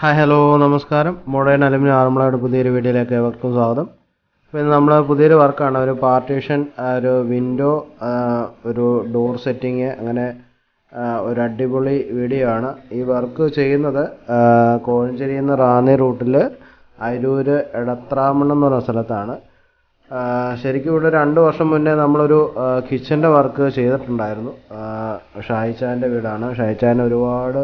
Hi hello നമസ്കാരം. Modern aluminium ആർമോളയുടെ പുതിയൊരു വീഡിയോയിലേക്ക് ഏവർക്കും സ്വാഗതം. അപ്പോൾ ഇന്ന് നമ്മൾ പുതിയൊരു വർക്കാണ്, ഒരു പാർട്ടീഷൻ, ഒരു വിൻഡോ, ഒരു ഡോർ സെറ്റിങ്, അങ്ങനെ ഒരു അടിപൊളി വീഡിയോ ആണ്. ഈ വർക്ക് ചെയ്യുന്നത് കോഴഞ്ചേരിയിൽ നിന്ന് റാന്നി റൂട്ടിൽ അരൂർ എടത്രാമണ്ണം എന്ന് പറഞ്ഞ സ്ഥലത്താണ്. ശരിക്കും ഇവിടെ 2 വർഷം മുന്നേ നമ്മളൊരു കിച്ചൻ്റെ വർക്ക് ചെയ്തിട്ടുണ്ടായിരുന്നു. ഷായിച്ചാൻ്റെ വീടാണ്. ഷായിച്ചാൻ ഒരുപാട്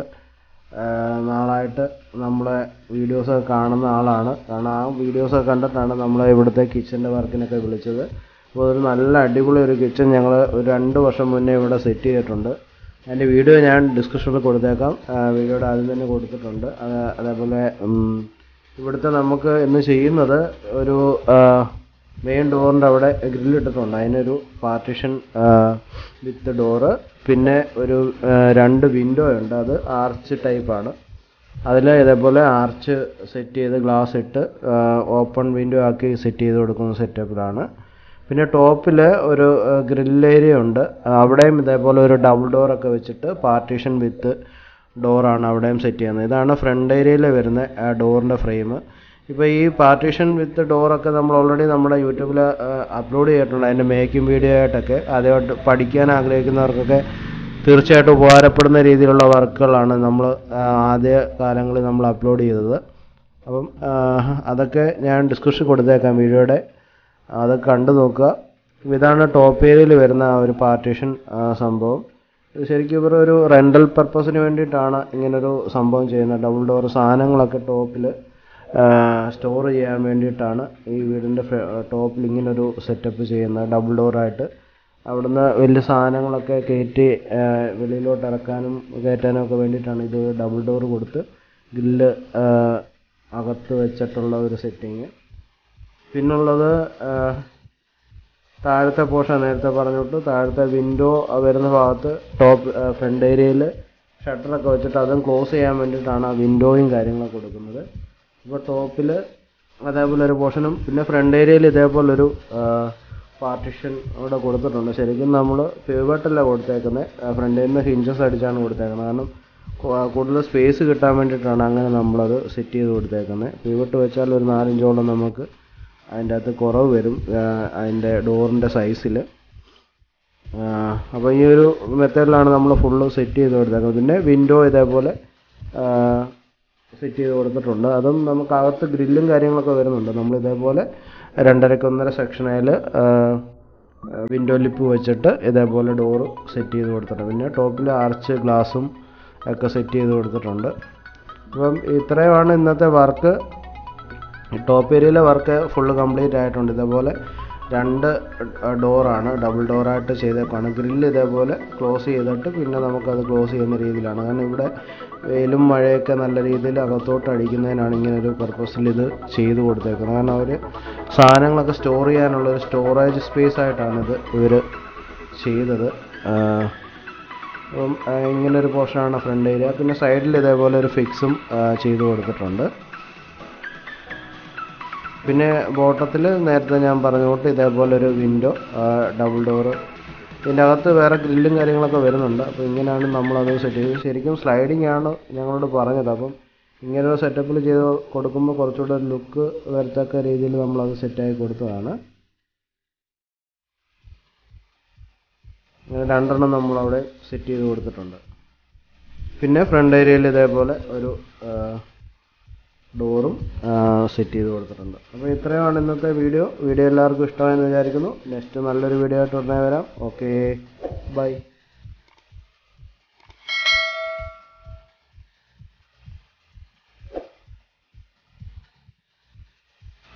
നാളായിട്ട് നമ്മളെ വീഡിയോസൊക്കെ കാണുന്ന ആളാണ്. കാരണം ആ വീഡിയോസൊക്കെ കണ്ടിട്ടാണ് നമ്മളെ ഇവിടുത്തെ കിച്ചൻ്റെ വർക്കിനൊക്കെ വിളിച്ചത്. അപ്പോൾ ഒരു നല്ല അടിപൊളി ഒരു കിച്ചൺ ഞങ്ങൾ ഒരു 2 വർഷം മുന്നേ ഇവിടെ സെറ്റ് ചെയ്തിട്ടുണ്ട്. അതിൻ്റെ വീഡിയോ ഞാൻ ഡിസ്ക്രിപ്ഷനിൽ കൊടുത്തേക്കാം. വീഡിയോയുടെ ആദ്യം തന്നെ കൊടുത്തിട്ടുണ്ട്. അതേപോലെ ഇവിടുത്തെ നമുക്ക് ഇന്ന് ചെയ്യുന്നത് ഒരു മെയിൻ ഡോറിൻ്റെ അവിടെ ഗ്രില്ലിട്ടിട്ടുണ്ട്. അതിനൊരു പാർട്ടീഷൻ വിത്ത് ഡോറ്, പിന്നെ ഒരു 2 വിൻഡോ ഉണ്ട്. അത് ആർച്ച് ടൈപ്പാണ്. അതിൽ ഇതേപോലെ ആർച്ച് സെറ്റ് ചെയ്ത് ഗ്ലാസ് ഇട്ട് ഓപ്പൺ വിൻഡോ ആക്കി സെറ്റ് ചെയ്ത് കൊടുക്കുന്ന സെറ്റപ്പിലാണ്. പിന്നെ ടോപ്പിൽ ഒരു ഗ്രിൽ ഏരിയ ഉണ്ട്. അവിടെയും ഇതേപോലെ ഒരു ഡബിൾ ഡോറൊക്കെ വെച്ചിട്ട് പാർട്ടീഷൻ വിത്ത് ഡോറാണ് അവിടെയും സെറ്റ് ചെയ്യുന്നത്. ഇതാണ് ഫ്രണ്ട് ഏരിയയിൽ വരുന്ന ഡോറിൻ്റെ ഫ്രെയിം. ഇപ്പോൾ ഈ പാർട്ടീഷൻ വിത്ത് ഡോറൊക്കെ നമ്മൾ ഓൾറെഡി നമ്മുടെ യൂട്യൂബിൽ അപ്ലോഡ് ചെയ്തിട്ടുണ്ട്. അതിൻ്റെ മേക്കിംഗ് വീഡിയോ ആയിട്ടൊക്കെ ആദ്യമായിട്ട് പഠിക്കാൻ ആഗ്രഹിക്കുന്നവർക്കൊക്കെ തീർച്ചയായിട്ടും ഉപകാരപ്പെടുന്ന രീതിയിലുള്ള വർക്കുകളാണ് നമ്മൾ ആദ്യ കാലങ്ങളിൽ നമ്മൾ അപ്ലോഡ് ചെയ്തത്. അപ്പം അതൊക്കെ ഞാൻ ഡിസ്ക്രിപ്ഷൻ കൊടുത്തേക്കാം വീഡിയോയുടെ, അതൊക്കെ കണ്ടു നോക്കുക. ഇതാണ് ടോപ്പ് ഏരിയയിൽ വരുന്ന ഒരു പാർട്ടീഷൻ സംഭവം. ഇത് ശരിക്കും ഇവർ ഒരു റെൻ്റൽ പർപ്പസിന് വേണ്ടിയിട്ടാണ് ഇങ്ങനൊരു സംഭവം ചെയ്യുന്നത്. ഡബിൾ ഡോർ സാധനങ്ങളൊക്കെ ടോപ്പിൽ സ്റ്റോർ ചെയ്യാൻ വേണ്ടിയിട്ടാണ് ഈ വീടിൻ്റെ ടോപ്പിൽ ഇങ്ങനൊരു സെറ്റപ്പ് ചെയ്യുന്നത്. ഡബിൾ ഡോറായിട്ട് അവിടുന്ന് വലിയ സാധനങ്ങളൊക്കെ കയറ്റി വെളിയിലോട്ട് ഇറക്കാനും കയറ്റാനും ഒക്കെ വേണ്ടിയിട്ടാണ് ഇത് ഡബിൾ ഡോർ കൊടുത്ത് ഗ്രില്ല് അകത്ത് വെച്ചിട്ടുള്ള ഒരു സെറ്റിങ്. പിന്നുള്ളത് താഴത്തെ പോർഷൻ നേരത്തെ പറഞ്ഞിട്ട് താഴത്തെ വിൻഡോ വരുന്ന ഭാഗത്ത് ടോപ്പ് ഫ്രണ്ട് ഏരിയയിൽ ഷട്ടറൊക്കെ വെച്ചിട്ട് അതും ക്ലോസ് ചെയ്യാൻ വേണ്ടിയിട്ടാണ് ആ വിൻഡോയും കാര്യങ്ങളൊക്കെ കൊടുക്കുന്നത്. ഇപ്പോൾ ടോപ്പിൽ അതേപോലെ ഒരു പോർഷനും പിന്നെ ഫ്രണ്ട് ഏരിയയിൽ ഇതേപോലൊരു പാർട്ടീഷൻ ഇവിടെ കൊടുത്തിട്ടുണ്ട്. ശരിക്കും നമ്മൾ പിവട്ടല്ല കൊടുത്തേക്കുന്നത്, ഫ്രണ്ടിൽ നിന്ന് ഹിഞ്ചസ് അടിച്ചാണ് കൊടുത്തേക്കുന്നത്. കാരണം കൂടുതൽ സ്പേസ് കിട്ടാൻ വേണ്ടിയിട്ടാണ് അങ്ങനെ നമ്മളത് സെറ്റ് ചെയ്ത് കൊടുത്തേക്കുന്നത്. പിവട്ട് വെച്ചാൽ ഒരു 4 ഇഞ്ചോളം നമുക്ക് അതിൻ്റെ അകത്ത് കുറവ് വരും അതിൻ്റെ ഡോറിൻ്റെ സൈസിൽ. അപ്പോൾ ഈ ഒരു മെത്തേഡിലാണ് നമ്മൾ ഫുള്ള് സെറ്റ് ചെയ്ത് കൊടുത്തേക്കുന്നത്. പിന്നെ വിൻഡോ ഇതേപോലെ സെറ്റ് ചെയ്ത് കൊടുത്തിട്ടുണ്ട്. അതും നമുക്കകത്ത് ഗ്രില്ലും കാര്യങ്ങളൊക്കെ വരുന്നുണ്ട്. നമ്മൾ ഇതേപോലെ 2.5 1.5 സെക്ഷനിൽ വിൻഡോ ലിപ്പ് വെച്ചിട്ട് ഇതേപോലെ ഡോറ് സെറ്റ് ചെയ്ത് കൊടുത്തിട്ടുണ്ട്. പിന്നെ ടോപ്പിൽ ആർച്ച് ഗ്ലാസും ഒക്കെ സെറ്റ് ചെയ്ത് കൊടുത്തിട്ടുണ്ട്. അപ്പം ഇത്രയുമാണ് ഇന്നത്തെ വർക്ക്. ടോപ്പ് ഏരിയയിലെ വർക്ക് ഫുള്ള് കംപ്ലീറ്റ് ആയിട്ടുണ്ട്. ഇതേപോലെ 2 ഡോറാണ് ഡബിൾ ഡോറായിട്ട് ചെയ്തേക്കാണ്. ഗ്രില്ല് ഇതേപോലെ ക്ലോസ് ചെയ്തിട്ട് പിന്നെ നമുക്കത് ക്ലോസ് ചെയ്യുന്ന രീതിയിലാണ്. കാരണം ഇവിടെ വെയിലും മഴയൊക്കെ നല്ല രീതിയിൽ അകത്തോട്ട് അടിക്കുന്നതിനാണ് ഇങ്ങനൊരു പർപ്പസിൽ ഇത് ചെയ്ത് കൊടുത്തേക്കുന്നത്. കാരണം അവർ സാധനങ്ങളൊക്കെ സ്റ്റോർ ചെയ്യാനുള്ളൊരു സ്റ്റോറേജ് സ്പേസ് ആയിട്ടാണ് ഇവർ ചെയ്തത്. അപ്പം ഇങ്ങനൊരു പോർഷനാണ് ഫ്രണ്ട് ഏരിയ. പിന്നെ സൈഡിൽ ഇതേപോലെ ഒരു ഫിക്സും ചെയ്ത് കൊടുത്തിട്ടുണ്ട്. പിന്നെ ബോട്ടത്തിൽ നേരത്തെ ഞാൻ പറഞ്ഞുകൊണ്ട് ഇതേപോലൊരു വിൻഡോ ഡബിൾ ഡോറ്, ഇതിൻ്റെ അകത്ത് വേറെ ഗ്രില്ലും കാര്യങ്ങളൊക്കെ വരുന്നുണ്ട്. അപ്പോൾ ഇങ്ങനെയാണ് നമ്മളത് സെറ്റ് ചെയ്ത്. ശരിക്കും സ്ലൈഡിങ് ആണ് ഞങ്ങളോട് പറഞ്ഞത്. അപ്പം ഇങ്ങനൊരു സെറ്റപ്പിൽ ചെയ്ത് കൊടുക്കുമ്പോൾ കുറച്ചുകൂടെ ഒരു ലുക്ക് വരത്തക്ക രീതിയിൽ നമ്മളത് സെറ്റാക്കി കൊടുത്തതാണ്. അങ്ങനെ 2 നമ്മളവിടെ സെറ്റ് ചെയ്ത് കൊടുത്തിട്ടുണ്ട്. പിന്നെ ഫ്രണ്ട് ഏരിയയിൽ ഇതേപോലെ ഒരു ഡോറും സെറ്റ് ചെയ്ത് കൊടുത്തിട്ടുണ്ട്. അപ്പോൾ ഇത്രയുമാണ് ഇന്നത്തെ വീഡിയോ. എല്ലാവർക്കും ഇഷ്ടമായെന്ന് വിചാരിക്കുന്നു. നെക്സ്റ്റ് നല്ലൊരു വീഡിയോ ആയിട്ട് ഉടനെ വരാം. Okay, by.